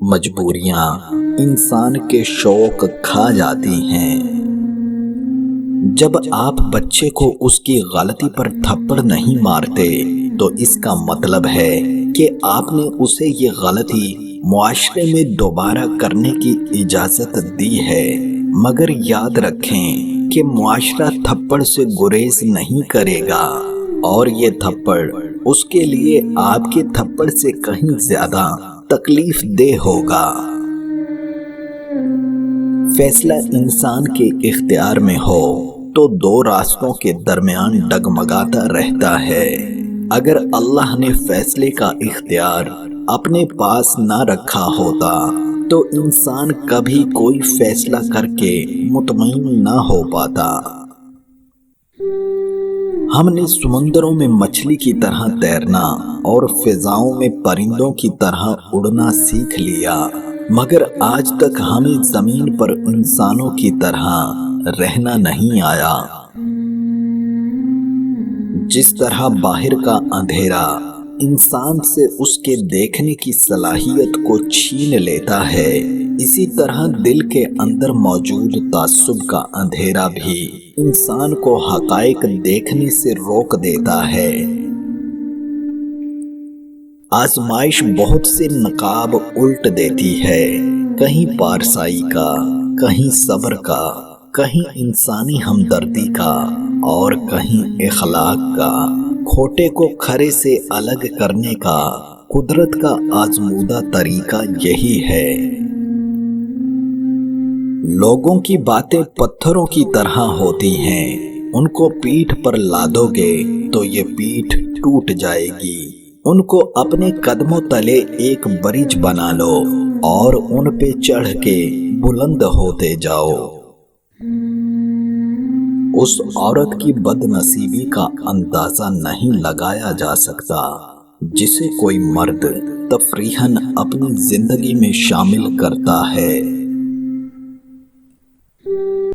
مجبوریاں انسان کے شوق کھا جاتی ہیں۔ جب آپ بچے کو اس کی غلطی پر تھپڑ نہیں مارتے تو اس کا مطلب ہے کہ آپ نے اسے یہ غلطی معاشرے میں دوبارہ کرنے کی اجازت دی ہے، مگر یاد رکھیں کہ معاشرہ تھپڑ سے گریز نہیں کرے گا، اور یہ تھپڑ اس کے لیے آپ کے تھپڑ سے کہیں زیادہ تکلیف دہ ہوگا۔ فیصلہ انسان کے اختیار میں ہو تو دو راستوں کے درمیان ڈگمگاتا رہتا ہے۔ اگر اللہ نے فیصلے کا اختیار اپنے پاس نہ رکھا ہوتا تو انسان کبھی کوئی فیصلہ کر کے مطمئن نہ ہو پاتا۔ ہم نے سمندروں میں مچھلی کی طرح تیرنا اور فضاؤں میں پرندوں کی طرح اڑنا سیکھ لیا، مگر آج تک ہمیں زمین پر انسانوں کی طرح رہنا نہیں آیا۔ جس طرح باہر کا اندھیرا انسان سے اس کے دیکھنے کی صلاحیت کو چھین لیتا ہے، اسی طرح دل کے اندر موجود تعصب کا اندھیرا بھی انسان کو حقائق دیکھنے سے روک دیتا ہے۔ آزمائش بہت سے نقاب الٹ دیتی ہے، کہیں پارسائی کا، کہیں صبر کا، کہیں انسانی ہمدردی کا، اور کہیں اخلاق کا۔ کھوٹے کو کھرے سے الگ کرنے کا قدرت کا آزمودہ طریقہ یہی ہے۔ لوگوں کی باتیں پتھروں کی طرح ہوتی ہیں، ان کو پیٹھ پر لادو گے تو یہ پیٹھ ٹوٹ جائے گی۔ ان کو اپنے قدموں تلے ایک برج بنا لو اور ان پہ چڑھ کے بلند ہوتے جاؤ۔ اس عورت کی بد نصیبی کا اندازہ نہیں لگایا جا سکتا جسے کوئی مرد تفریحاً اپنی زندگی میں شامل کرتا ہے۔